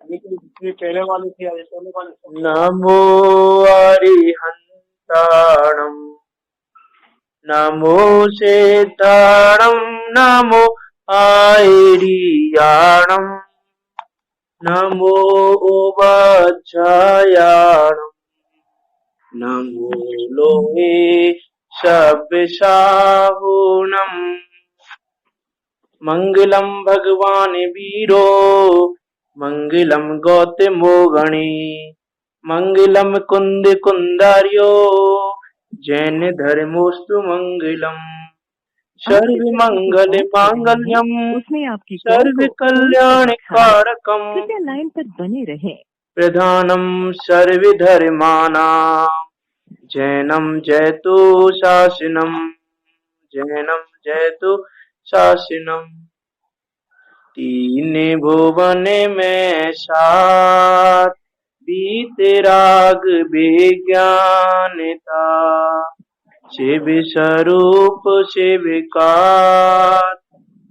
लेकिन जितने पहले वाले थे या पहले वाले सब नमो अरिहन्ताणम् नमो सेताणम् नमो आयरियाणम् नमो उपाध्यायाणम् नमो लोहे शब्दसाहुनम् मंगलम भगवान वीरो मंगलम गौतमो गणी मंगलम कुंद कुंदार्यो जैन धर्मोस्तु मंगलम सर्व आपके साथी की मंगल कॉल चल रही है मांगल्यम उसमें आपकी कॉल सर्व को होल्ड पर कल्याण रखा है कारकम कृपया लाइन पर बने रहें। प्रधानम सर्वधर्माणां जैनम जयतु शासनम जैनम जयतु शासनम तीन भुवन में सात बीते राग विज्ञानता शिव स्वरूप शिवकार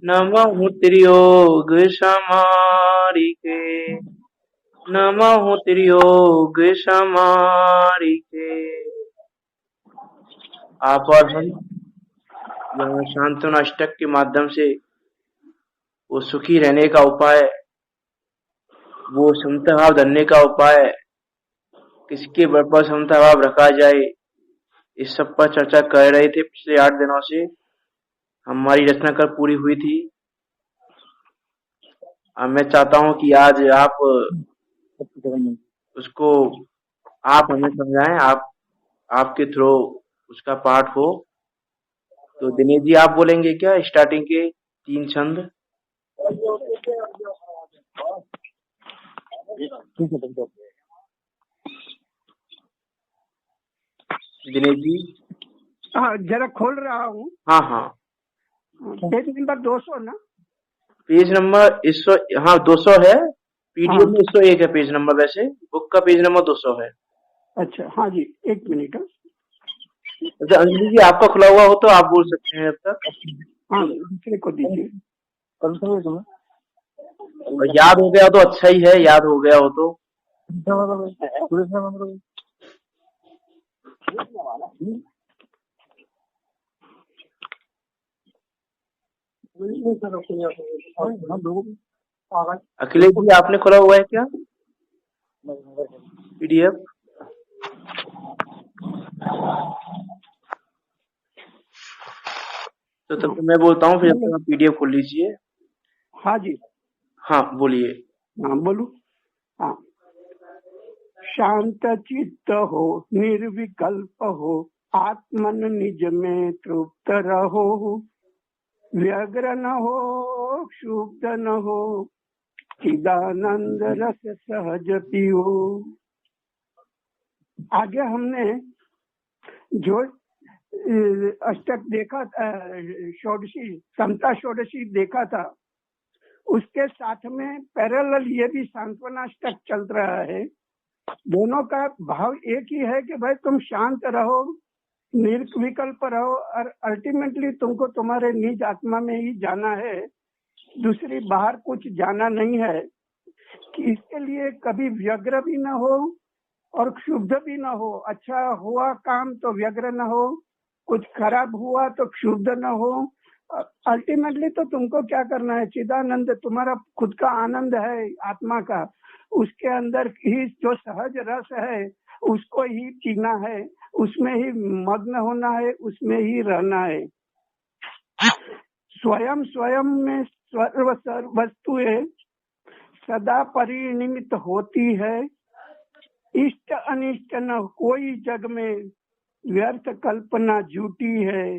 नमः त्रियोग समारिके नमः त्रियोग समारिके। आप और हम यहाँ शांतनु अष्टक के माध्यम से वो सुखी रहने का उपाय, वो समता भाव धरने का उपाय, किसके बल पर समता भाव रखा जाए, इस सब पर चर्चा कर रहे थे। पिछले 8 दिनों से हमारी रचना कल पूरी हुई थी। अब मैं चाहता हूँ कि आज आप उसको आप हमें समझाएं, आपके थ्रू उसका पाठ हो। तो दिनेश जी आप बोलेंगे क्या स्टार्टिंग के 3 छंद? दिनेश जी। हाँ, जरा खोल रहा हूँ। हाँ हाँ, पेज नंबर 200 ना? Page number 100। हाँ 200 है, पीडीएफ हाँ, में 101 है पेज नंबर, वैसे बुक का पेज नंबर 200 है। अच्छा, हाँ जी, एक मिनट। अच्छा अंजलि जी आपका खुला हुआ हो तो आप बोल सकते हैं अब तक। हाँ, दूसरे को दीजिए। और याद हो गया तो अच्छा ही है, याद हो गया हो तो। अखिलेश जी आपने खोला हुआ है क्या पीडीएफ? तो तब तो मैं बोलता हूँ, फिर जब तक पीडीएफ खोल लीजिए। हाँ जी, हाँ बोलिए। हाँ बोलू। हाँ, शांत चित्त हो, निर्विकल्प हो, आत्मन निज में तृप्त रहो, व्यग्र न हो, क्षुब्ध न हो, चिदानंद रस सहज पियो। आगे हमने जो अष्टक देखा, षोडशी समता षोडशी देखा था, उसके साथ में पैरेलल ये भी सांत्वना अष्टक चल रहा है। दोनों का भाव एक ही है कि भाई तुम शांत रहो, निर्विकल्प रहो, और अल्टीमेटली तुमको तुम्हारे निज आत्मा में ही जाना है, दूसरी बाहर कुछ जाना नहीं है। कि इसके लिए कभी व्यग्र भी न हो और क्षुब्ध भी न हो। अच्छा हुआ काम तो व्यग्र न हो, कुछ खराब हुआ तो क्षुब्ध न हो। अल्टीमेटली तो तुमको क्या करना है, चिदानंद तुम्हारा खुद का आनंद है आत्मा का, उसके अंदर ही जो सहज रस है उसको ही पीना है, उसमें ही मग्न होना है, उसमें ही रहना है। स्वयं स्वयं में सर्व वस्तुएं सदा परिणमित होती है, इष्ट अनिष्ट न कोई जग में, व्यर्थ कल्पना झूठी है।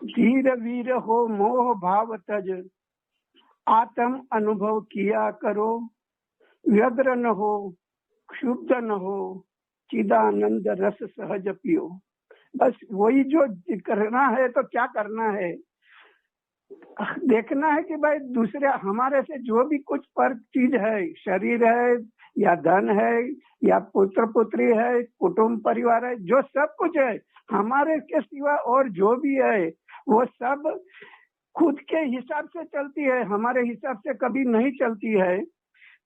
धीर वीर हो मोह भाव तज, आत्म अनुभव किया करो, व्यग्र न हो, क्षुब्ध न हो, चिदानंद रस सहज पियो। बस वही जो करना है। तो क्या करना है, देखना है कि भाई दूसरे हमारे से जो भी कुछ पर चीज है, शरीर है या धन है या पुत्र पुत्री है, कुटुंब परिवार है, जो सब कुछ है हमारे के सिवा और जो भी है वो सब खुद के हिसाब से चलती है, हमारे हिसाब से कभी नहीं चलती है।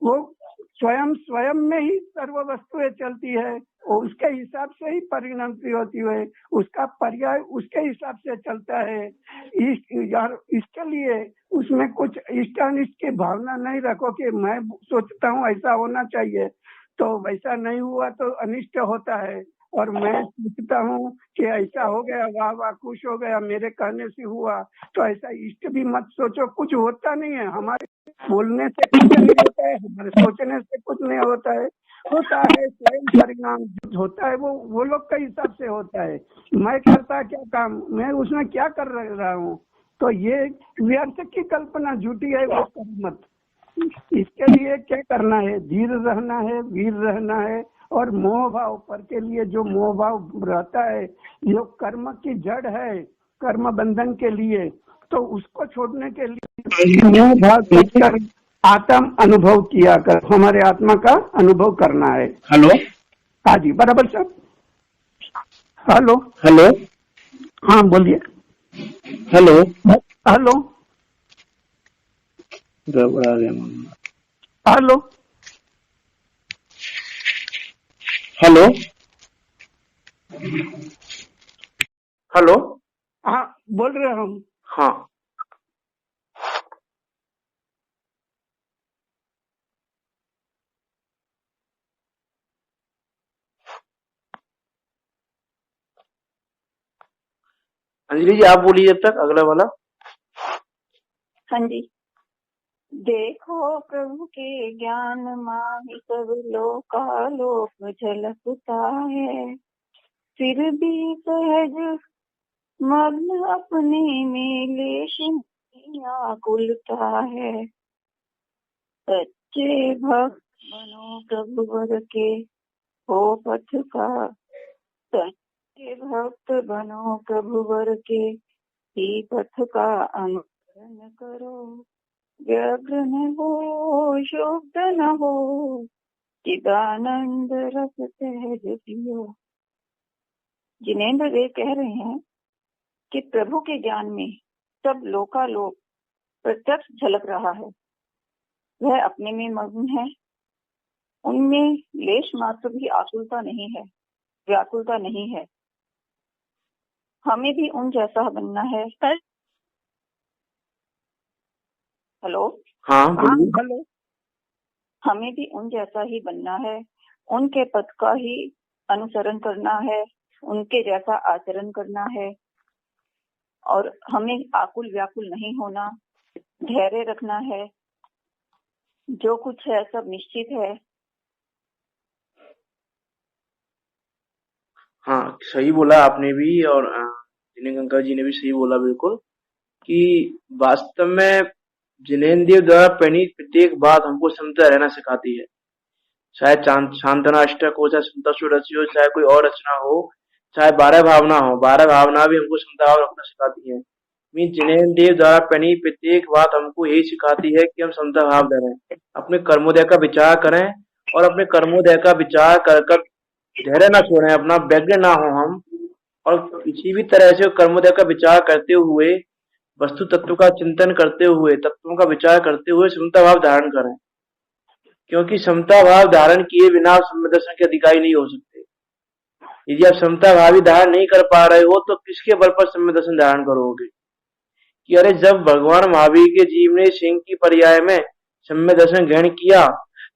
वो स्वयं में ही सर्व वस्तुएं चलती है और उसके हिसाब से ही परिणमती होती है, उसका पर्याय उसके हिसाब से चलता है। इसके लिए उसमें कुछ इष्ट अनिष्ट की भावना नहीं रखो कि मैं सोचता हूँ ऐसा होना चाहिए तो वैसा नहीं हुआ तो अनिष्ट होता है, और मैं सोचता हूँ कि ऐसा हो गया, वाह वाह खुश हो गया मेरे कहने से हुआ, तो ऐसा इष्ट भी मत सोचो। कुछ होता नहीं है, हमारे बोलने से कुछ नहीं होता है, हमारे सोचने से कुछ नहीं होता है स्वयं परिणाम जो होता है वो लोग के हिसाब से होता है। मैं करता क्या काम, मैं उसमें क्या कर रहा हूँ, तो ये व्यर्थ की कल्पना झूठी है, वो कर मत। इसके लिए क्या करना है, धीर रहना है, वीर रहना है, और मोह भाव पर के लिए जो मोह भाव रहता है जो कर्म की जड़ है कर्म बंधन के लिए, तो उसको छोड़ने के लिए मोह भाव छोड़कर आत्म अनुभव किया कर, हमारे आत्मा का अनुभव करना है। हेलो, हाँ जी बराबर सर। हेलो हेलो, हाँ बोलिए। हेलो, हेलो गड़बड़ा गया। हेलो हेलो, हेलो, हाँ बोल रहे हम। हाँ, अंजलि जी आप बोलिए जब तक अगला वाला। हाँ जी। देखो प्रभु के ज्ञान माही सब लोकालोक झलकता है, फिर भी सहज मग्न अपने में लेश आकुलता है। सच्चे भक्त बनो प्रभु वर के हो पथ का, सच्चे भक्त बनो प्रभु वर के ही पथ का अनुसरण करो। व्यग्र न हो शुद्ध न हो चिदानंद रस सहज पियो। जिनेंद्र देव कह रहे हैं कि प्रभु के ज्ञान में सब लोकालोक प्रत्यक्ष झलक रहा है, वह अपने में मग्न है, उनमें लेश मात्र भी आकुलता नहीं है, व्याकुलता नहीं है। हमें भी उन जैसा बनना है। हेलो, हाँ बोलिए। हेलो, हमें भी उन जैसा ही बनना है, उनके पथ का ही अनुसरण करना है, उनके जैसा आचरण करना है, और हमें आकुल व्याकुल नहीं होना, धैर्य रखना है। जो कुछ है सब निश्चित है। हाँ सही बोला आपने भी, और जिनेंद्र जी ने भी सही बोला बिल्कुल, कि वास्तव में जिनेंद्र देव द्वारा प्रणीत प्रत्येक बात हमको समझता रहना सिखाती है। चाहे शांतना अष्टक हो, चाहे समता षोडशी हो, चाहे कोई और रचना हो, चाहे 12 भावना हो, 12 भावना भी हमको समता भाव रखना सिखाती है। मीन जिनेंद्र देव द्वारा प्रणीत प्रत्येक बात हमको यही सिखाती है कि हम समता भाव धरें, अपने कर्मोदय का विचार करें, और अपने कर्मोदय का विचार कर धैर्य ना छोड़ें, अपना व्यग्र ना हो हम, और किसी भी तरह से कर्मोदय का विचार करते हुए, वस्तु तत्व का चिंतन करते हुए, तत्वों का विचार करते हुए समता भाव धारण करें। क्योंकि समता भाव धारण किए बिना आप सम्यक दर्शन के अधिकारी नहीं हो सकते। यदि आप समता भाव ही धारण नहीं कर पा रहे हो तो किसके बल पर सम्यक दर्शन धारण करोगे? कि अरे जब भगवान महावीर के जीव ने सिंह की पर्याय में सम्यक दर्शन ग्रहण किया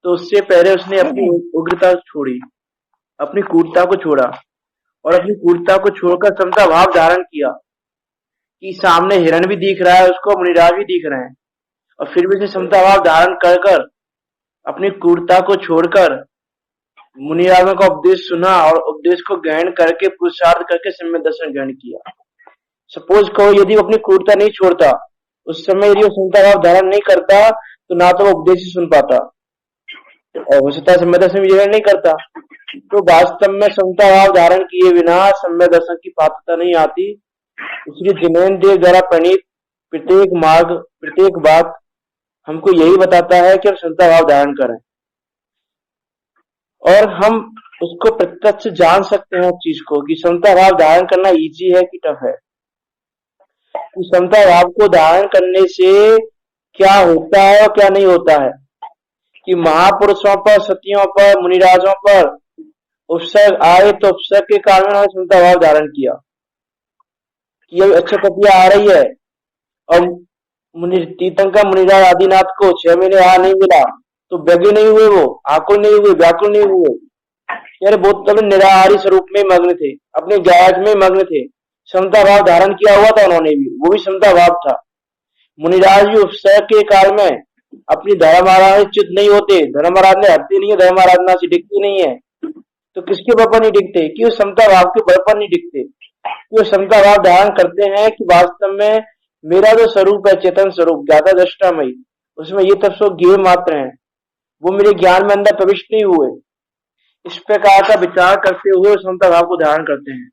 तो उससे पहले उसने अपनी उग्रता छोड़ी, अपनी क्रूरता को छोड़ा, और अपनी क्रूरता को छोड़कर समता भाव धारण किया कि सामने हिरण भी दिख रहा है, उसको मुनिराज भी दिख रहे हैं, और फिर भी उसने समता भाव धारण कर अपनी क्रूरता को छोड़कर मुनिराजों का उपदेश सुना और उपदेश को ग्रहण करके पुरुषार्थ करके सम्यक दर्शन ग्रहण किया। सपोज कहो यदि वो अपनी क्रूरता नहीं छोड़ता, उस समय यदि वो समता भाव धारण नहीं करता तो ना तो वो उपदेश ही सुन पाता और हो सकता है सम्यक दर्शन भी ग्रहण नहीं करता। तो वास्तव में समता भाव धारण किए बिना सम्यक दर्शन की पात्रता नहीं आती। इसलिए जिनेंद्र देव द्वारा प्रणीत प्रत्येक मार्ग, प्रत्येक बात हमको यही बताता है कि हम समता भाव धारण करें, और हम उसको प्रत्यक्ष जान सकते हैं उस चीज को कि समता भाव धारण करना इजी है कि टफ है। कि समता भाव को धारण करने से क्या होता है और क्या नहीं होता है, कि महापुरुषों पर, सतियों पर, मुनिराजों पर उपसर्ग आए तो उपसर्ग के कारण उन्होंने समता भाव धारण किया कि अब अच्छी पतिया आ रही है। और तीर्थंकर मुनिराज आदिनाथ को 6 महीने आ नहीं मिला तो व्यग्र नहीं हुए, वो आकुल नहीं हुए, व्याकुल नहीं हुए। यार बहुत तब निराहारी स्वरूप में मग्न थे, अपने ज्ञात में मग्न थे। समता भाव धारण किया हुआ था उन्होंने भी, वो भी समता भाव था। मुनिराज भी उपसर्ग के काल में अपनी धर्म आराधना से च्युत नहीं होते, धर्म आराधना हटती नहीं है, धर्म आराधना से डिगती नहीं है। तो किसके बल पर नहीं डिगते? कि वो समता भाव के बल पर नहीं डिगते, वो समता भाव धारण करते हैं कि वास्तव में मेरा जो स्वरूप है, चेतन स्वरूप, ज्ञाता दृष्टामयी, उसमें ये तत्व ज्ञेय मात्र है, वो मेरे ज्ञान में अंदर प्रविष्ट नहीं हुए। इस प्रकार का विचार करते हुए समता भाव को धारण करते हैं।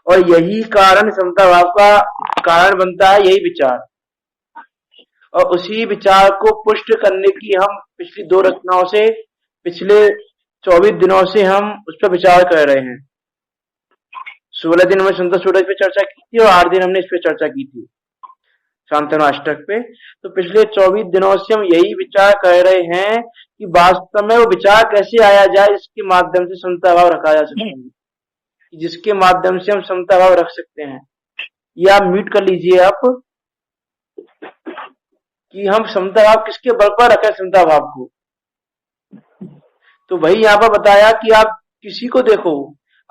और यही कारण समता भाव का कारण बनता है, यही विचार। और उसी विचार को पुष्ट करने की हम पिछली 2 रचनाओं से, पिछले 24 दिनों से हम उस पर विचार कर रहे हैं। 16 दिन हमने संत सूरज पे चर्चा की थी और 8 दिन हमने इस पे चर्चा की थी, शांतनु अष्टक पे। तो पिछले 24 दिनों से हम यही विचार कर रहे हैं कि वास्तव में वो विचार कैसे आया जाए जिसके माध्यम से समता भाव रखा जा सकता है, जिसके माध्यम से हम समता भाव रख सकते हैं। ये आप म्यूट कर लीजिए आप, कि हम समता भाव किसके बल पर रखें समता भाव को। तो वही यहाँ पर बताया कि आप किसी को देखो,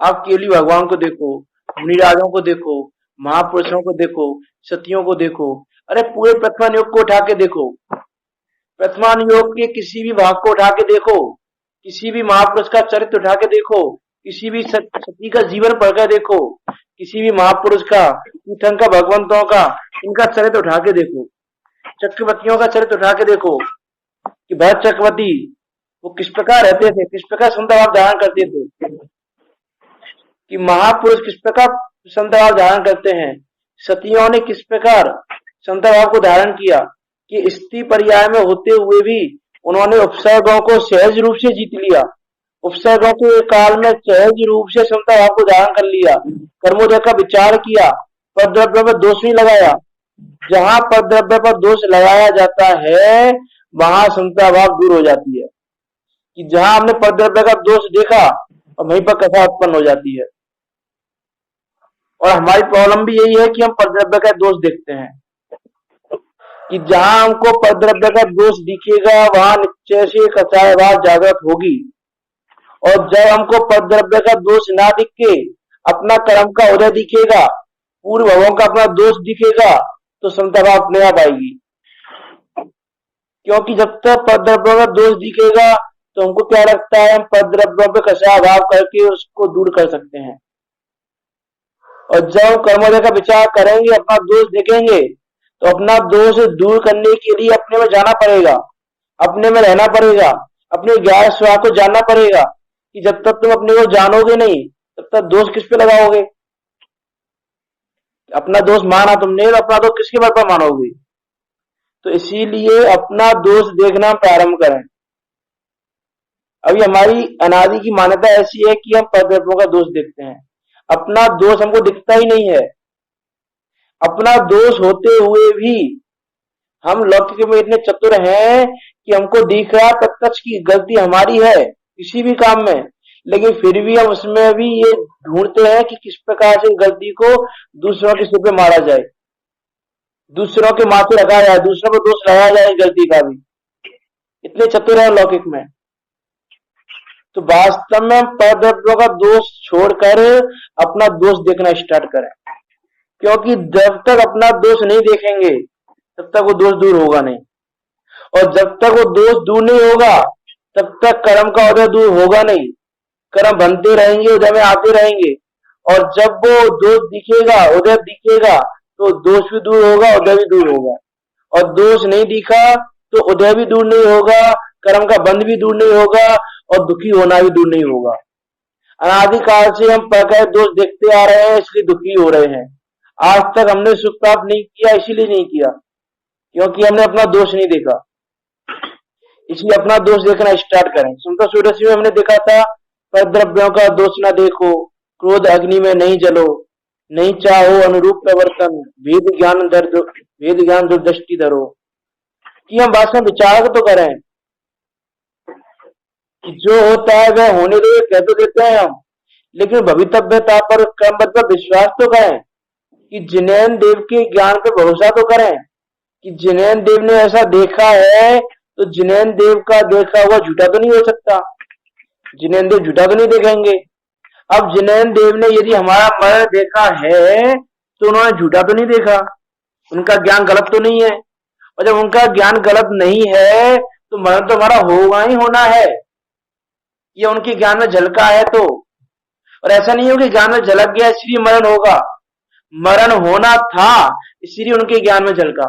आप केवली भगवान को देखो, मुनिराजों को देखो, महापुरुषों को देखो, सतियों को देखो, अरे पूरे प्रथमान योग को उठा के देखो, प्रथमान योग के किसी भी भाग को उठा के देखो, किसी भी महापुरुष का चरित्र उठा के देखो, किसी भी सती का जीवन पढ़कर देखो, किसी भी महापुरुष का, तीर्थंकर भगवंतों का, इनका चरित्र उठा के देखो, चक्रवर्तियों का चरित्र उठा के देखो कि भरत चक्रवर्ती वो किस प्रकार रहते थे, किस प्रकार समता भाव धारण करते थे, कि महापुरुष किस प्रकार समता भाव धारण करते हैं, सतियों ने किस प्रकार समता भाव को धारण किया, कि स्त्री पर्याय में होते हुए भी उन्होंने उपसर्गों को सहज रूप से जीत लिया, उपसर्गों के काल में सहज रूप से समता भाव को धारण कर लिया, कर्मोदय का विचार किया, परद्रव्य पर दोष नहीं लगाया। जहां परद्रव्य पर दोष लगाया जाता है वहां समता भाव दूर हो जाती है, कि जहां हमने परद्रव्य का दोष देखा और वहीं पर कथा उत्पन्न हो जाती है। और हमारी प्रॉब्लम भी यही है कि हम परद्रव्य का दोष देखते हैं, कि जहां हमको परद्रव्य का दोष दिखेगा वहां निश्चय से कथाय भाव जागृत होगी। और जब हमको परद्रव्य का दोष ना दिखे, अपना कर्म का उदय दिखेगा, पूर्व भवों का अपना दोष दिखेगा, तो समता भाव अपने आप आएगी। क्योंकि जब तक परद्रव्य का दोष दिखेगा तो हमको क्या लगता है, हम परद्रव्य पे कषाय भाव करके उसको दूर कर सकते हैं। और जब हम कर्मोदय का विचार करेंगे, अपना दोष देखेंगे, तो अपना दोष दूर करने के लिए अपने में जाना पड़ेगा, अपने में रहना पड़ेगा, अपने ज्ञान स्व को जानना पड़ेगा। कि जब तक तुम अपने को जानोगे नहीं तब तक दोष किस पे लगाओगे? अपना दोष माना तुमने तो अपना दोष किसके बल पर मानोगे? तो इसीलिए अपना दोष देखना प्रारंभ करें। अभी हमारी अनादि की मान्यता ऐसी है कि हम परद्रव्यों का दोष देखते हैं, अपना दोष हमको दिखता ही नहीं है। अपना दोष होते हुए भी हम लौकिक में इतने चतुर हैं कि हमको दिख रहा प्रत्यक्ष की गलती हमारी है किसी भी काम में, लेकिन फिर भी हम उसमें भी ये ढूंढते हैं कि किस प्रकार से गलती को दूसरों के सिर पे मारा जाए, दूसरों के माथे रखा जाए, दूसरों को दोष लगाया जाए गलती का भी। इतने चतुर है लौकिक में। तो वास्तव में परद्रव्यों का दोष छोड़कर अपना दोष देखना स्टार्ट करें, क्योंकि जब तक अपना दोष नहीं देखेंगे तब तक वो दोष दूर होगा नहीं, और जब तक वो दोष दूर नहीं होगा तब तक कर्म का उदय दूर होगा नहीं। कर्म बनते रहेंगे, उदय में आते रहेंगे, और जब वो दोष दिखेगा, उदय दिखेगा, तो दोष भी दूर होगा, उदय भी दूर होगा। और दोष नहीं दिखा तो उदय भी दूर नहीं होगा, कर्म का बंध भी दूर नहीं होगा, और दुखी होना भी दूर नहीं होगा। अनादिकाल से हम प्रकार दोष देखते आ रहे हैं, इसलिए दुखी हो रहे हैं। आज तक हमने सुख प्राप्त नहीं किया, इसीलिए नहीं किया क्योंकि हमने अपना दोष नहीं देखा। इसलिए अपना दोष देखना स्टार्ट करें। समता षोडशी में हमने देखा था, परद्रव्यों का दोष ना देखो, क्रोध अग्नि में नहीं जलो, नहीं चाहो अनुरूप प्रवर्तन, भेद ज्ञान दुर्दृष्टि धरो। कि हम वास्तव में विचार तो करें कि जो होता है वह होने दो, कह तो देते हैं हम, लेकिन भवितव्यता पर क्रमबद्ध पर विश्वास तो करें, कि जिनेन्द्र देव के ज्ञान पर भरोसा तो करें, कि जिनेन्द्र देव ने ऐसा देखा है तो जिनेन्द्र देव का देखा हुआ झूठा तो नहीं हो सकता, जिनेन्द्र देव झूठा तो नहीं देखेंगे। अब जिनेन्द्र देव ने यदि हमारा मरण देखा है तो उन्होंने झूठा तो नहीं देखा, उनका ज्ञान गलत तो नहीं है, और जब उनका ज्ञान गलत नहीं है तो मरण तो हमारा होगा ही होना है, ये उनके ज्ञान में झलका है तो। और ऐसा नहीं हो कि ज्ञान में झलक गया इसलिए मरण होगा, मरण होना था इसलिए उनके ज्ञान में झलका।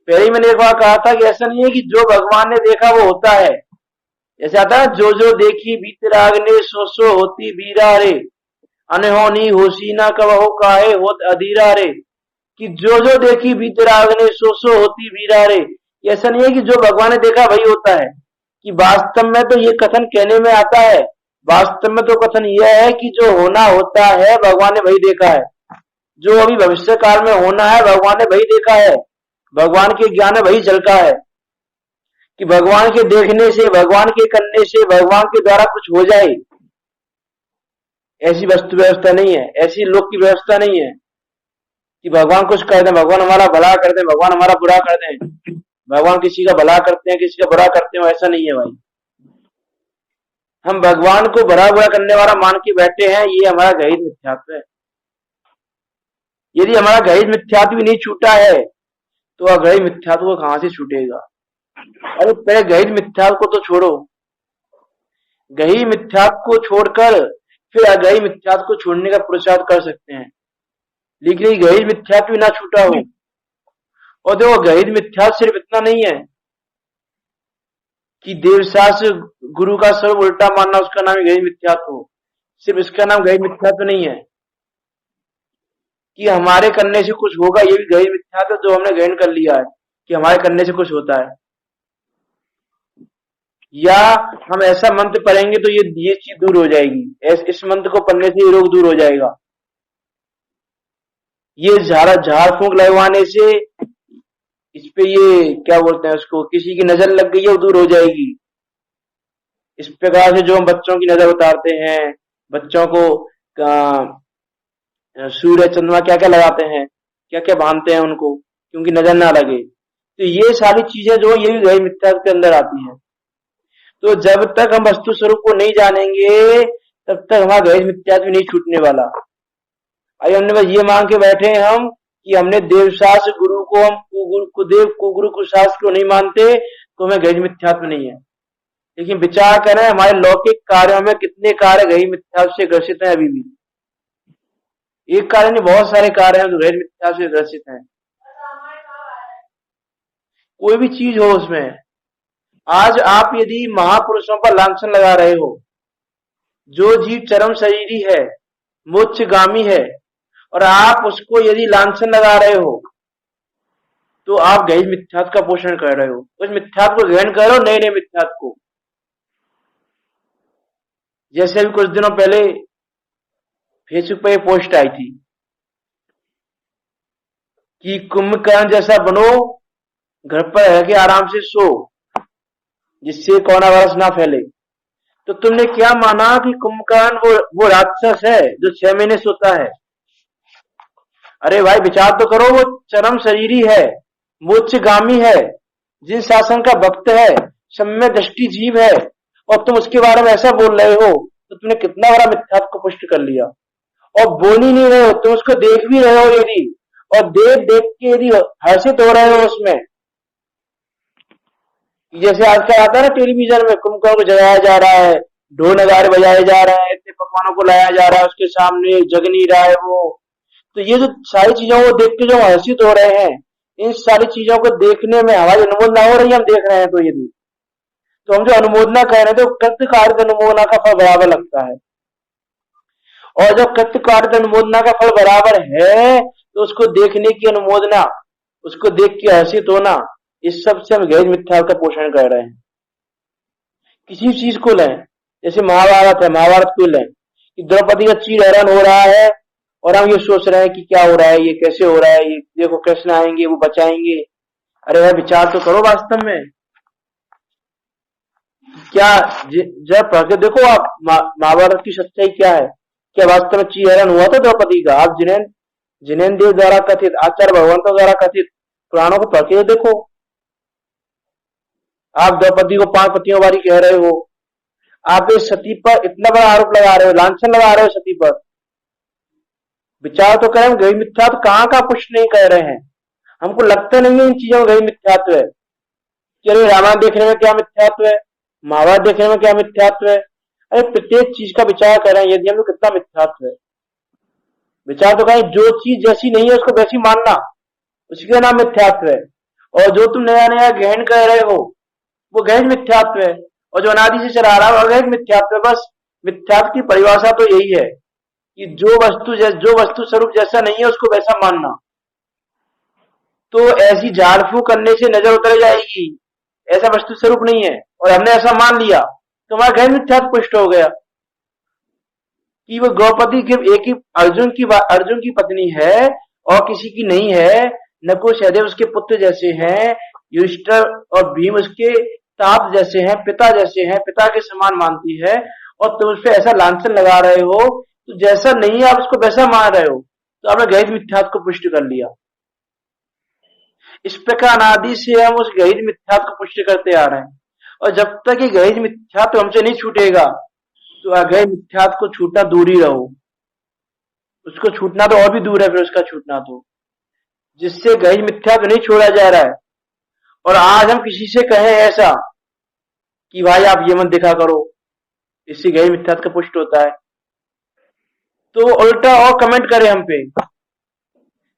पहले ही मैंने एक बार कहा था कि ऐसा नहीं है कि जो भगवान ने देखा वो होता है, जैसे आता है जो जो देखी बीतराग ने सो सो होती बीरा रे, अनहोनी होशी ना कबहो काहे होत अधीरा रे, कि जो जो देखी बीतराग ने सो सो होती बीरा रे। ऐसा नहीं है कि जो भगवान ने देखा वही होता है, कि वास्तव में तो ये कथन कहने में आता है, वास्तव में तो कथन यह है कि जो होना होता है भगवान ने वही देखा है, जो अभी भविष्य काल में होना है भगवान ने वही देखा है, भगवान के ज्ञान में वही झलका है, कि भगवान के देखने से, भगवान के करने से, भगवान के द्वारा कुछ हो जाए, ऐसी वस्तु व्यवस्था नहीं है, ऐसी लोक की व्यवस्था नहीं है कि भगवान कुछ कर दें, भगवान हमारा भला कर दें, भगवान हमारा बुरा कर दें, भगवान किसी का भला करते हैं किसी का बुरा करते हैं, ऐसा नहीं है भाई। हम भगवान को भला बुरा करने वाला मान के बैठे हैं, ये हमारा गहिर मिथ्यात्व है। यदि हमारा गहिर मिथ्यात्व भी नहीं छूटा है तो अगहिर मिथ्यात्व को कहां से छूटेगा। अरे पहले गहिर मिथ्यात्व को तो छोड़ो, गहिर मिथ्यात्व को छोड़कर फिर अगहिर मिथ्यात्व को छोड़ने का पुरुषार्थ कर सकते हैं, लेकिन ये गहिर मिथ्यात्व भी ना छूटा हो। और देखो गहिर मिथ्यात्व सिर्फ इतना नहीं है कि देवशास्त्र गुरु का सर्व उल्टा मानना उसका नाम ही गहिर मिथ्यात्व हो, सिर्फ इसका नाम गहिर मिथ्यात्व नहीं है कि हमारे करने से कुछ होगा, ये भी गहिर मिथ्यात्व जो हमने ग्रहण कर लिया है कि हमारे करने से कुछ होता है, या हम ऐसा मंत्र पढ़ेंगे तो ये चीज दूर हो जाएगी, इस मंत्र को पढ़ने से ये रोग दूर हो जाएगा, ये झाड़ फूंक लगवाने से इस पे ये क्या बोलते हैं उसको, किसी की नजर लग गई है वो दूर हो जाएगी। इस प्रकार से जो हम बच्चों की नजर उतारते हैं, बच्चों को सूर्य चंद्रमा क्या क्या लगाते हैं, क्या क्या बांधते हैं उनको क्योंकि नजर ना लगे, तो ये सारी चीजें जो ये भी गहिर मिथ्यात्व के अंदर आती हैं। तो जब तक हम वस्तु स्वरूप को नहीं जानेंगे तब तक हमारा गहिर मिथ्यात्व नहीं छूटने वाला। अरे हमने बस ये मांग के बैठे हैं हम कि हमने देवशास्त्र गुरु को, हम कुदेव को शास्त्र को नहीं मानते तो हमें गहिर मिथ्यात्व नहीं है। लेकिन विचार करें हमारे लौकिक कार्यों में कितने कार्य गहिर मिथ्यात्व से ग्रसित हैं, अभी भी एक कार्य नहीं बहुत सारे कार्य हैं जो गहिर मिथ्यात्व से ग्रसित हैं। कोई भी चीज हो उसमें, आज आप यदि महापुरुषों पर लांछन लगा रहे हो, जो जीव चरम शरीरी है, मोक्षगामी है, और आप उसको यदि लांछन लगा रहे हो तो आप गहिर मिथ्यात्व का पोषण कर रहे हो, उस मिथ्यात्व को ग्रहण कर रहे हो, नए नए मिथ्यात्व को। जैसे अभी कुछ दिनों पहले फेसबुक पर एक पोस्ट आई थी कि कुंभकर्ण जैसा बनो, घर पर रह के आराम से सो, जिससे कोरोना वायरस ना फैले। तो तुमने क्या माना कि कुंभकर्ण वो राक्षस है जो 6 महीने सोता है? अरे भाई विचार तो करो, वो चरम शरीरी है, मोक्षगामी है, जिन शासन का भक्त है, सम्य दृष्टि जीव है, और तुम उसके बारे में ऐसा बोल रहे हो तो तुमने कितना बड़ा मिथ्यात्व को पुष्ट कर लिया। और बोल ही नहीं रहे हो, तुम उसको देख भी रहे हो यदि, और देख देख के यदि हर्षित हो रहे हो उसमें, जैसे आजकल आता है ना टेलीविजन में, कुंभकर्ण को जगाया जा रहा है, ढोल नगाड़े बजाए जा रहे हैं, इतने पकवानों को लाया जा रहा है उसके सामने, जग नहीं रहा है वो। तो ये जो सारी चीजों को देख के जो हर्षित हो रहे हैं, इन सारी चीजों को देखने में हमारी अनुमोदना हो रही है, हम देख रहे हैं, तो यदि तो हम जो अनुमोदना कर रहे हैं तो कृत्य कार्य अनुमोदना का फल बराबर लगता है। और जब कृत्य कार्य अनुमोदना का फल बराबर है तो उसको देखने की अनुमोदना, उसको देख के हर्षित होना, इस सब से हम गैर मिथ्यात्व का पोषण कर रहे हैं। किसी चीज को लें, जैसे महाभारत है, महाभारत को लें कि द्रौपदी का चीर हरण हो रहा है और हम ये सोच रहे हैं कि क्या हो रहा है, ये कैसे हो रहा है, ये देखो कृष्ण आएंगे वो बचाएंगे। अरे भाई विचार तो करो वास्तव में, क्या जब पढ़ के देखो आप महाभारत की सच्चाई क्या है, क्या वास्तव में चीहरण हुआ था द्रौपदी का? आप जिनेन्द्र देव द्वारा कथित, आचार्य भगवंतों द्वारा कथित पुराणों को पढ़ के देखो। आप द्रौपदी को 5 पतियों वाली कह रहे हो, आप इस सती पर इतना बड़ा आरोप लगा रहे हो, लांछन लगा रहे हो सती पर। विचार तो करें, गई मिथ्यात्व कहाँ का पुष्ट नहीं कर रहे हैं। हमको लगता नहीं है इन चीजों में गई मिथ्यात्व है। चलिए रामायण देखने में क्या मिथ्यात्व है, महाभारत देखने में क्या मिथ्यात्व है? अरे प्रत्येक चीज का विचार करें, यदि हम लोग कितना मिथ्यात्व है। विचार तो करें, जो चीज जैसी नहीं है उसको वैसी मानना, उसी का नाम मिथ्यात्व है। और जो तुम नया नया ग्रहण कर रहे हो वो गहन मिथ्यात्व है, और जो अनादि से चला रहा है वो गहन मिथ्यात्व है। बस मिथ्यात्व की परिभाषा तो यही है कि जो वस्तु स्वरूप जैसा नहीं है उसको वैसा मानना। तो ऐसी झाड़ फूक करने से नजर उतर जाएगी, ऐसा वस्तु स्वरूप नहीं है, और हमने ऐसा मान लिया तो हमारा गहन मिथ्यात्व पुष्ट हो गया कि वो द्रौपदी के एक ही अर्जुन की पत्नी है और किसी की नहीं है। नकुल सहदेव उसके पुत्र जैसे हैं, युधिष्ठिर और भीम उसके ताप जैसे हैं, पिता जैसे हैं, पिता के समान मानती है, और तुम उस पर ऐसा लांछन लगा रहे हो। तो जैसा नहीं है आप उसको वैसा मान रहे हो, तो आपने गहित मिथ्यात्व को पुष्ट कर लिया। इस प्रकार अनादि से हम उस गहित मिथ्यात्व को पुष्ट करते आ रहे हैं, और जब तक ये गहित मिथ्यात्व हमसे नहीं छूटेगा तो अगहित मिथ्यात्व को छूटना दूर ही रहो। उसको छूटना तो और भी दूर है, फिर उसका छूटना तो, जिससे गहित मिथ्यात्व नहीं छोड़ा जा रहा है। और आज हम किसी से कहें ऐसा कि भाई आप ये मत दिखा करो, इससे गहित मिथ्यात्व का पुष्ट होता है, तो उल्टा और कमेंट करे हम पे।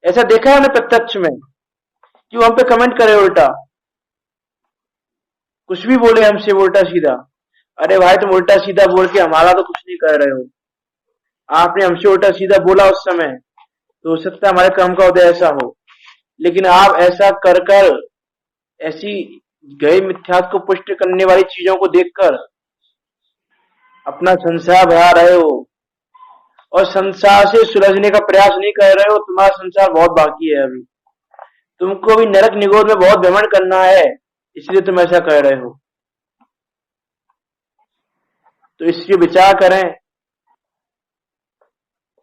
ऐसा देखा है हमने प्रत्यक्ष में कि वो हम पे कमेंट करे उल्टा, कुछ भी बोले हमसे उल्टा सीधा। अरे भाई तुम उल्टा सीधा बोल के हमारा तो कुछ नहीं कर रहे हो। आपने हमसे उल्टा सीधा बोला उस समय, तो हो सकता है हमारे कर्म का उदय ऐसा हो, लेकिन आप ऐसा कर कर ऐसी गए मिथ्यात्व को पुष्ट करने वाली चीजों को देखकर अपना संसार बढ़ा रहे हो, और संसार से सुलझने का प्रयास नहीं कर रहे हो। तुम्हारा संसार बहुत बाकी है, अभी तुमको भी नरक निगोद में बहुत भ्रमण करना है, इसलिए तुम ऐसा कर रहे हो। तो इसलिए विचार करें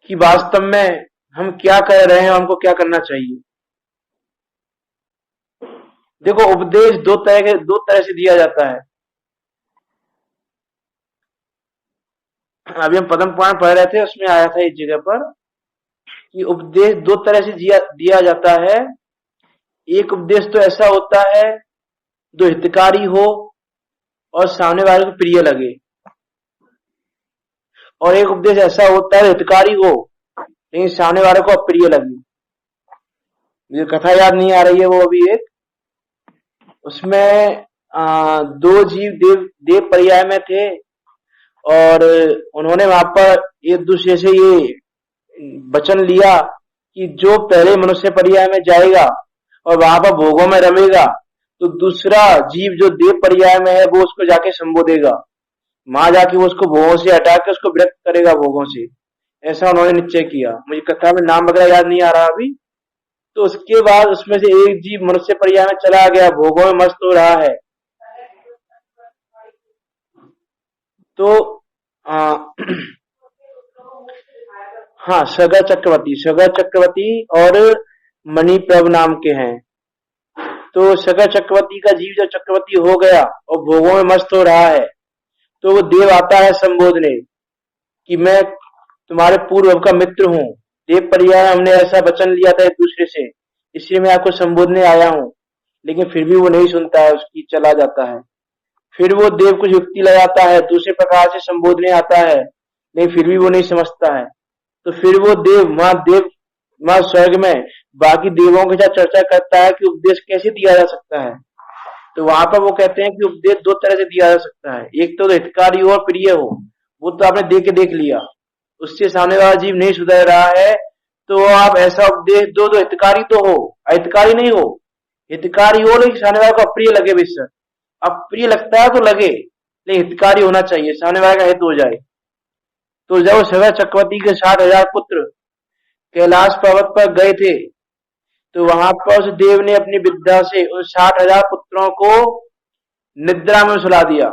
कि वास्तव में हम क्या कर रहे हैं, हमको क्या करना चाहिए। देखो उपदेश दो तरह से दिया जाता है। अभी हम पद्म पुराण पढ़ रहे थे, उसमें आया था इस जगह पर कि उपदेश दो तरह से दिया जाता है। एक उपदेश तो ऐसा होता है जो हितकारी हो और सामने वाले को प्रिय लगे, और एक उपदेश ऐसा होता है हितकारी हो लेकिन सामने वाले को अप्रिय लगे। मुझे कथा याद नहीं आ रही है वो अभी एक, उसमें 2 जीव देव पर्याय में थे, और उन्होंने वहां पर एक दूसरे से ये वचन लिया कि जो पहले मनुष्य पर्याय में जाएगा और वहां पर भोगों में रमेगा, तो दूसरा जीव जो देव पर्याय में है वो उसको जाके संबोधेगा, वहां जाके वो उसको भोगों से हटा के उसको विरक्त करेगा भोगों से। ऐसा उन्होंने निश्चय किया। मुझे कथा में नाम वगैरह याद नहीं आ रहा अभी। तो उसके बाद उसमें से एक जीव मनुष्य पर्याय में चला गया, भोगों में मस्त हो रहा है। तो हाँ, सगर चक्रवर्ती और मणिप्रभ नाम के हैं। तो सगर चक्रवर्ती का जीव जब चक्रवर्ती हो गया और भोगों में मस्त हो रहा है, तो वो देव आता है संबोधने कि मैं तुम्हारे पूर्व का मित्र हूँ, देव पर्याय हमने ऐसा वचन लिया था एक दूसरे से, इसलिए मैं आपको संबोधने आया हूँ। लेकिन फिर भी वो नहीं सुनता है, उसकी चला जाता है। फिर वो देव कुछ युक्ति लगाता है, दूसरे प्रकार से संबोधने आता है, लेकिन फिर भी वो नहीं समझता है। तो फिर वो देव वहां स्वर्ग में बाकी देवों के साथ चर्चा करता है कि उपदेश कैसे दिया जा सकता है। तो वहां पर वो कहते हैं कि उपदेश 2 तरह से दिया जा सकता है। एक तो हितकारी हो और प्रिय हो, वो तो आपने देख लिया, उससे सामने वाला जीव नहीं सुधर रहा है, तो आप ऐसा उपदेश दो जो हितकारी तो हो, अहितकारी नहीं हो। हितकारी हो लेकिन सामने वाले को अप्रिय लगे विषय, अप्रिय लगता है तो लगे, लेकिन हितकारी होना चाहिए, सामने वाले का हित हो जाए। तो जब सगर चक्रवर्ती के 60,000 पुत्र कैलाश पर्वत पर गए थे, तो वहां पर उस देव ने अपनी विद्या से उन 60,000 पुत्रों को निद्रा में सुला दिया।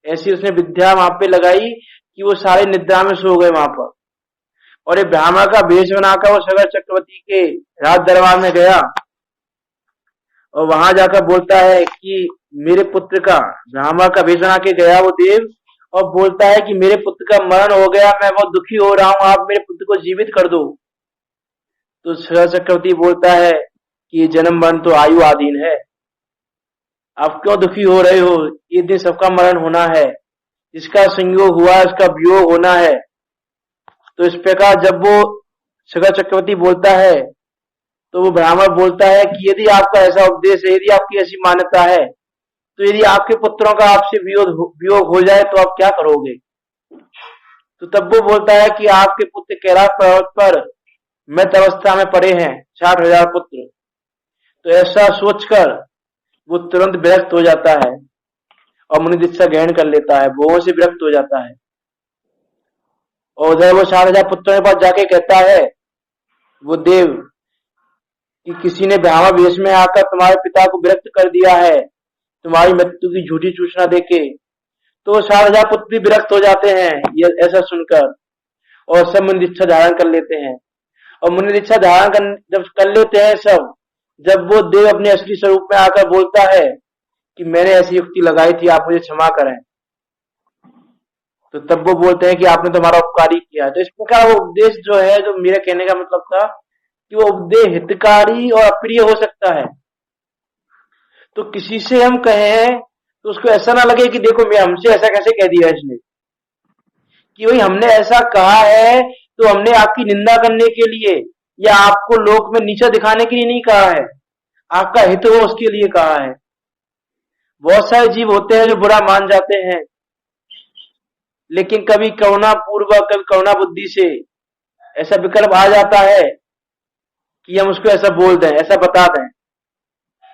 ऐसी उसने विद्या वहां पे लगाई कि वो सारे निद्रा में सो गए वहां पर। और ये ब्राह्मण का वेश बनाकर वो सगर चक्रवर्ती के राज दरबार में गया और वहां जाकर बोलता है कि मेरे पुत्र का, ब्राह्मण का वेश बना के गया वो देव, और बोलता है कि मेरे पुत्र का मरण हो गया, मैं बहुत दुखी हो रहा हूं, आप मेरे पुत्र को जीवित कर दो। तो सगर चक्रवर्ती बोलता है कि ये जन्म मरण तो आयु आधीन है, आप क्यों दुखी हो रहे हो, ये दिन सबका मरण होना है, जिसका संयोग हुआ उसका वियोग होना है। तो इस प्रकार जब वो सगर चक्रवर्ती बोलता है तो वो ब्राह्मण बोलता है कि यदि आपका ऐसा उपदेश है, यदि आपकी ऐसी मान्यता है, तो यदि आपके पुत्रों का आपसे वियोग हो जाए तो आप क्या करोगे। तो तब वो बोलता है कि आपके पुत्र कैलाश पर्वत पर मृत अवस्था में पड़े हैं 60,000 पुत्र। तो ऐसा सोचकर वो तुरंत विरक्त हो जाता है और मुनि दीक्षा ग्रहण कर लेता है, भोगों से विरक्त हो जाता है। और उधर वो 60,000 पुत्रों के पास जाके कहता है वो देव कि किसी ने ब्राह्मण वेश में आकर तुम्हारे पिता को विरक्त कर दिया है तुम्हारी मृत्यु की झूठी सूचना देके। तो 60,000 पुत्र भी विरक्त हो जाते हैं ये ऐसा सुनकर, और सब मुनि दीक्षा धारण कर लेते हैं। और मुनि दीक्षा धारण जब कर लेते हैं सब, जब वो देव अपने असली स्वरूप में आकर बोलता है कि मैंने ऐसी युक्ति लगाई थी, आप मुझे क्षमा करें, तो तब वो बोलते हैं कि आपने तो हमारा उपकार ही किया। तो इस प्रकार वो उपदेश जो है, जो मेरे कहने का मतलब था कि वो उपदेश हितकारी और अप्रिय हो सकता है। तो किसी से हम कहें तो उसको ऐसा ना लगे कि देखो मैं हमसे ऐसा कैसे कह दिया इसने, कि भाई हमने ऐसा कहा है तो हमने आपकी निंदा करने के लिए या आपको लोक में नीचा दिखाने के लिए नहीं कहा है, आपका हित हो उसके लिए कहा है। बहुत सारे जीव होते हैं जो बुरा मान जाते हैं, लेकिन कभी करुणा पूर्वक, कभी करुणा बुद्धि से ऐसा विकल्प आ जाता है कि हम उसको ऐसा बोल दें, ऐसा बता दें।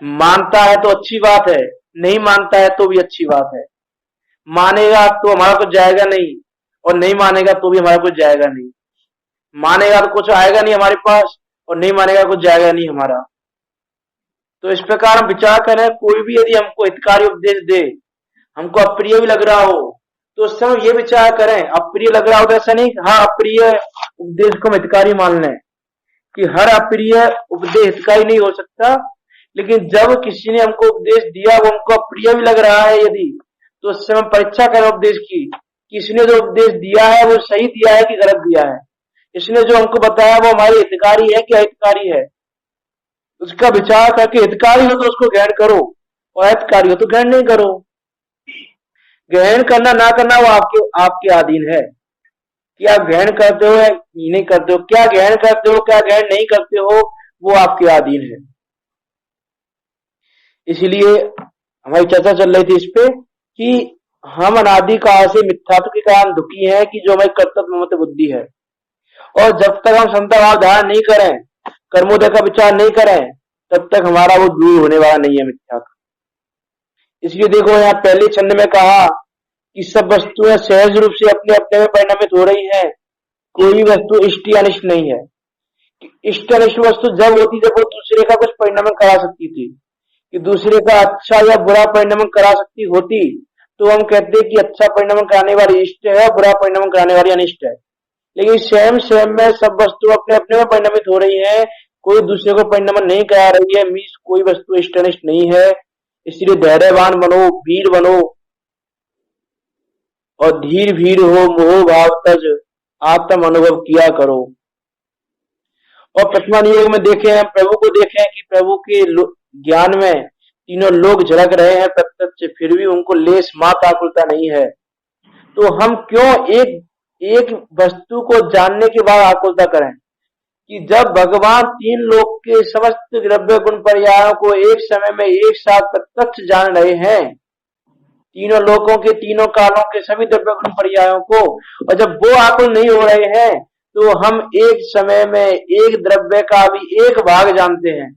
मानता है तो अच्छी बात है, नहीं मानता है तो भी अच्छी बात है। मानेगा तो हमारा कुछ जाएगा नहीं, और नहीं मानेगा तो भी हमारा कुछ जाएगा नहीं। मानेगा तो कुछ आएगा नहीं हमारे पास, और नहीं मानेगा कुछ जाएगा नहीं हमारा। तो इस प्रकार हम विचार करें, कोई भी यदि हमको हितकारी उपदेश दे, हमको अप्रिय भी लग रहा हो, तो उस समय ये विचार करें, अप्रिय लग रहा हो तो ऐसा नहीं हाँ अप्रिय उपदेश को हम हितकारी मान लें, कि हर अप्रिय उपदेश हितकारी नहीं हो सकता। लेकिन जब किसी ने हमको उपदेश दिया वो हमको अप्रिय भी लग रहा है यदि, तो उस समय परीक्षा करें उपदेश की, किसने जो उपदेश दिया है वो सही दिया है कि गलत दिया है, इसने जो हमको बताया वो हमारे हितकारी है कि अहितकारी है। उसका विचार करके हितकारी हो तो उसको ग्रहण करो, और अहितकारी हो तो ग्रहण नहीं करो। ग्रहण करना ना करना वो आपके अधीन है कि आप ग्रहण करते हो या नहीं करते हो, क्या ग्रहण करते हो क्या ग्रहण नहीं करते हो वो आपके अधीन है। इसलिए हमारी चर्चा चल रही थी इस पे कि हम अनादि काल से मिथ्यात्व के कारण दुखी हैं कि जो हमारी कर्तव्य ममत्व बुद्धि है, और जब तक हम समता भाव धारण नहीं करें, कर्मोदय का विचार नहीं करें, तब तक हमारा वो दूर होने वाला नहीं है मिथ्यात्व। इसलिए देखो यहाँ पहले छंद में कहा कि सब वस्तुएं सहज रूप से अपने अपने में परिणमित हो रही हैं, कोई भी वस्तु इष्ट या अनिष्ट नहीं है। इष्ट अनिष्ट वस्तु जब होती जब वो दूसरे का कुछ परिणाम करा सकती थी, कि दूसरे का अच्छा या बुरा परिणाम करा सकती होती, तो हम कहते हैं कि अच्छा परिणाम कराने वाली इष्ट है, बुरा परिणाम कराने वाली अनिष्ट है। लेकिन सेम में सब वस्तु अपने अपने में परिणमित हो रही है, कोई दूसरे को परिणाम नहीं करा रही है, मीन्स कोई वस्तु इष्ट अनिष्ट नहीं है। इसलिए धैर्यवान बनो, वीर बनो, और धीर भीर हो मोह भाव तज आत्म अनुभव किया करो। और प्रथमा योग में देखें, हम प्रभु को देखें कि प्रभु के ज्ञान में तीनों लोग झलक रहे हैं प्रत्यक्ष, फिर भी उनको लेस मात्र आकुलता नहीं है। तो हम क्यों एक वस्तु को जानने के बाद आकुलता करें, कि जब भगवान तीन लोक के समस्त द्रव्य गुण पर्यायों को एक समय में एक साथ प्रत्यक्ष जान रहे हैं, तीनों लोकों के तीनों कालों के सभी द्रव्य गुण पर्यायों को, और जब वो आकुल नहीं हो रहे हैं तो हम एक समय में एक द्रव्य का भी एक भाग जानते हैं।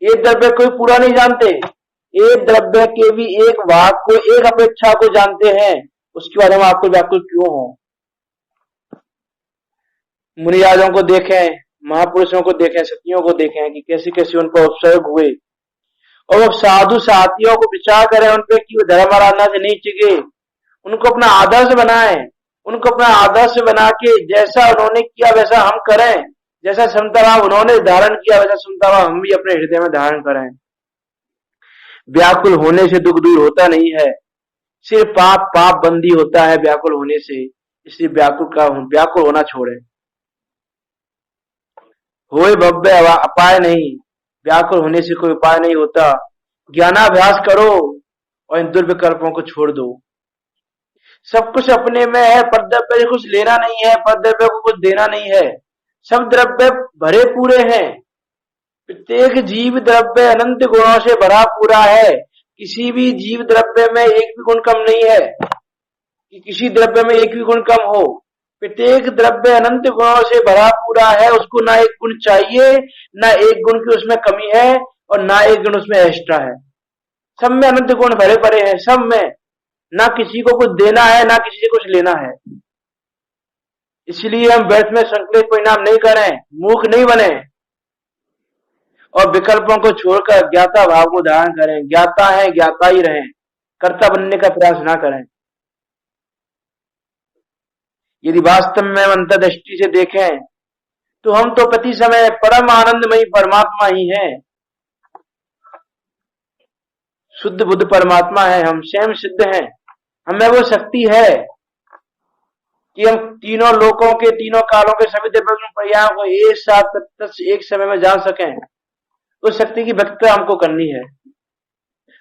एक द्रव्य को पूरा नहीं जानते, एक द्रव्य के भी एक भाग को, एक अपेक्षा को जानते हैं, उसके बाद हम आपको व्याकुल क्यों हो। मुनिराजों को देखें, महापुरुषों को देखें, सतियों को देखें कि कैसे कैसे उन पर उपसर्ग हुए, और वो साधु साथियों को विचार करें उन पे कि वो धर्म आराधना से नहीं चिगे, उनको अपना आदर्श बनाएं, उनको अपना आदर्श बना के जैसा उन्होंने किया वैसा हम करें, जैसा समता भाव उन्होंने धारण किया वैसा समता भाव हम भी अपने हृदय में धारण करें। व्याकुल होने से दुख दूर होता नहीं है, सिर्फ पाप बंदी होता है व्याकुल होने से। इसलिए व्याकुल होना छोड़े। होए भव्य अपाय नहीं, व्याकुल होने से कोई उपाय नहीं होता। ज्ञानाभ्यास करो और इन दुर्विकल्पों को छोड़ दो। सब कुछ अपने में है, परद्रव्य से कुछ लेना नहीं है, परद्रव्य को कुछ देना नहीं है। सब द्रव्य भरे पूरे हैं, प्रत्येक जीव द्रव्य अनंत गुणों से भरा पूरा है। किसी भी जीव द्रव्य में एक भी गुण कम नहीं है कि किसी द्रव्य में एक भी गुण कम हो। प्रत्येक द्रव्य अनंत गुणों से भरा पूरा है, उसको ना एक गुण चाहिए, ना एक गुण की उसमें कमी है और ना एक गुण उसमें एक्स्ट्रा है। सब में अनंत गुण भरे पड़े हैं, सब में। ना किसी को कुछ देना है, ना किसी से कुछ लेना है। इसलिए हम व्यर्थ में संकलित परिणाम नहीं करें, मूर्ख नहीं बने और विकल्पों को छोड़कर ज्ञाता भाव को धारण करें। ज्ञाता है, ज्ञाता ही रहें, कर्ता बनने का प्रयास ना करें। यदि वास्तव में अंतर्दृष्टि से देखें तो हम तो प्रति समय परम आनंदमयी परमात्मा ही हैं। शुद्ध बुद्ध परमात्मा है, हम स्वयं सिद्ध हैं। हमें वो शक्ति है कि हम तीनों लोकों के, तीनों कालों के सभी दिव्य पर्यायों को एक साथ प्रत्यक्ष एक समय में जान सकें। उस शक्ति की व्यक्तता हमको करनी है,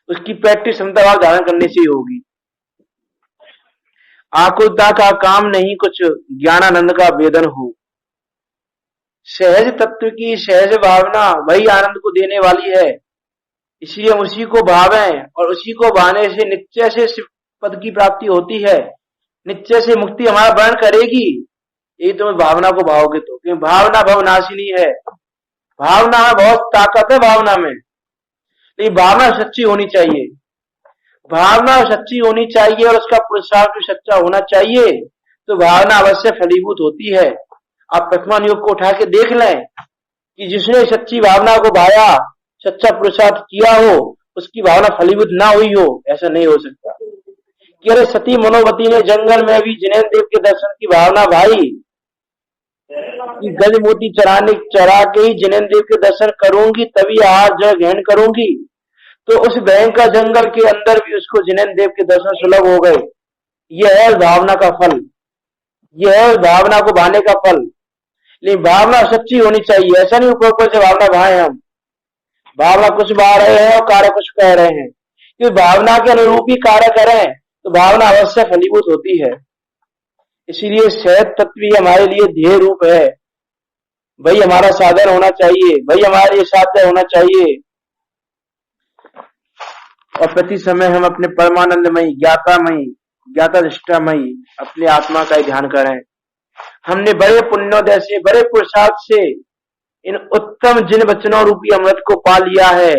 उसकी प्रैक्टिस क्षमता भाव धारण करने से ही होगी। आकुलता का काम नहीं कुछ, ज्ञानानंद का वेदन हो। सहज तत्व की सहज भावना वही आनंद को देने वाली है। इसलिए हम उसी को भावें और उसी को भाने से निश्चय से शिव पद की प्राप्ति होती है, निश्चय से मुक्ति हमारा वर्ण करेगी। यही तुम भावना को भावोगे तो, क्योंकि भावना भवनाशिनी है। भावना में बहुत ताकत है, भावना में। लेकिन भावना सच्ची होनी चाहिए, भावना सच्ची होनी चाहिए और उसका पुरुषार्थ भी सच्चा होना चाहिए, तो भावना अवश्य फलीभूत होती है। आप प्रथमान योग को उठा के देख लें कि जिसने सच्ची भावना को भाया, सच्चा पुरुषार्थ किया हो, उसकी भावना फलीभूत ना हुई हो, ऐसा नहीं हो सकता। कि अरे सती मनोवती ने जंगल में भी जिनेन्द्र देव के दर्शन की भावना भाई कि गज मोती चरा के ही जिनेन्द्र देव के दर्शन करूंगी, तभी आहार जल ग्रहण करूंगी। तो उस भयंकर जंगल के अंदर भी उसको जिनेन्द्र देव के दर्शन सुलभ हो गए। यह है भावना का फल, यह है भावना को भाने का फल। लेकिन भावना सच्ची होनी चाहिए, ऐसा नहीं ऊपर से भावना भाए हम। भावना कुछ बा रहे हैं और कार्य कुछ कह रहे हैं, क्योंकि भावना के अनुरूप ही कार्य करें तो भावना अवश्य फलीभूत होती है। इसीलिए सहज तत्व ही हमारे लिए ध्येय रूप है, वही हमारा साधन होना चाहिए, वही हमारे लिए साध्य होना चाहिए। और प्रति समय हम अपने परमानंदमयी, ज्ञातामयी, ज्ञाता दृष्टामयी अपने आत्मा का ध्यान करें। हमने बड़े पुण्योदय से, बड़े पुरुषार्थ से इन उत्तम जिन वचनों रूपी अमृत को पा लिया है।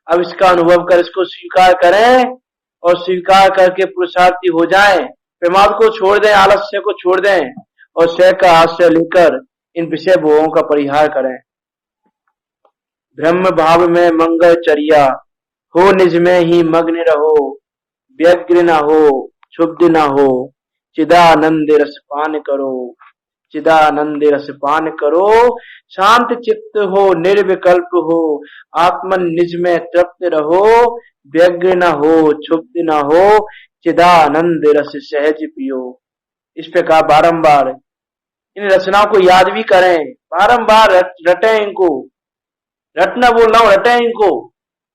अब इसका अनुभव कर इसको स्वीकार करें और स्वीकार करके पुरुषार्थी हो जाएं। प्रमाद को छोड़ दें, आलस्य को छोड़ दें और स्वयं का आश्रय लेकर इन विषय भोगों का परिहार करें। ब्रह्म भाव में मंगल चर्या हो, निज में ही मग्न रहो, व्यग्र न हो, क्षुब्ध न हो, चिदानंद रसपान करो, चिदानंद रसपान करो, शांत चित्त हो, निर्विकल्प हो, आत्मन निज में तृप्त रहो, व्यग्र न हो, क्षुब्ध न हो, चिदानंद रस सहज पियो। इस प्रकार बारंबार इन रचनाओं को याद भी करें, बारंबार रटें इनको, रटना बोल रहा हूं, रटें इनको,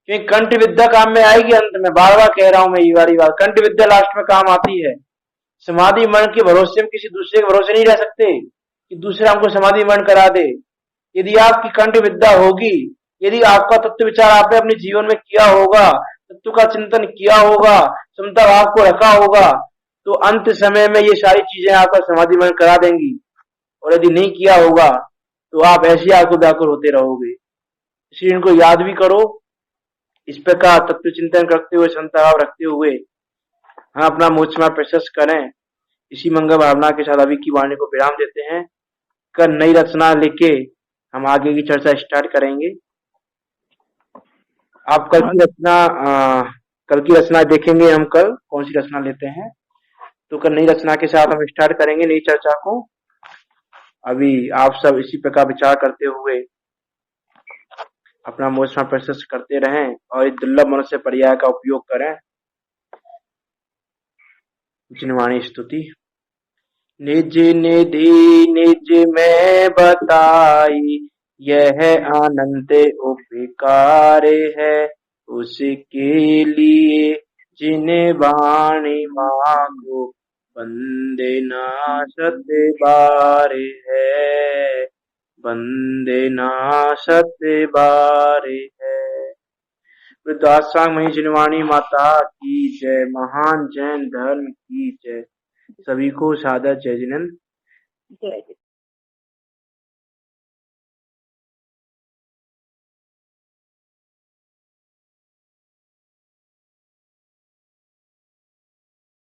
क्योंकि कंठ विद्या काम में आएगी अंत में। बार बार कह रहा हूं मैं ये वाली बात, कंठ विद्या लास्ट में काम आती है। समाधि मरण के भरोसे हम किसी दूसरे के भरोसे नहीं रह सकते कि दूसरा हमको समाधि मरण करा दे। यदि आपकी कंठ विद्या होगी, यदि आपका तत्व विचार आपने अपने जीवन में किया होगा, तत्व का चिंतन किया होगा, समता भाव को रखा होगा, तो अंत समय में ये सारी चीजें आपका समाधि मरण करा देंगी। और यदि नहीं किया होगा तो आप ऐसे आकुल व्याकुल होते रहोगे। इसलिए इनको याद भी करो। इस प्रकार तत्व चिंतन करते हुए, समता भाव रखते हुए हम अपना मोक्षमा प्रशस्त करें। इसी मंगल भावना के साथ अभी की वाणी को विराम देते हैं। कल नई रचना लेके हम आगे की चर्चा स्टार्ट करेंगे। आप कल की रचना देखेंगे हम कल कौन सी रचना लेते हैं। तो कल नई रचना के साथ हम स्टार्ट करेंगे नई चर्चा को। अभी आप सब इसी प्रकार विचार करते हुए अपना मोचना प्रशस्त करते रहें और इस दुर्लभ मनुष्य पर्याय का उपयोग करें। जिनवाणी स्तुति। निज निधि निज में बताई, यह अनंत उपकार है उसके लिए जिन्हें वाणी मांगो बंदे ना सत्य बारे है, बंदे ना सत्य बारे है। वृद्धाश्रम मही जिनवाणी माता की जय, महान जैन धर्म की जय। सभी को सादर जय जिनेंद्र। जय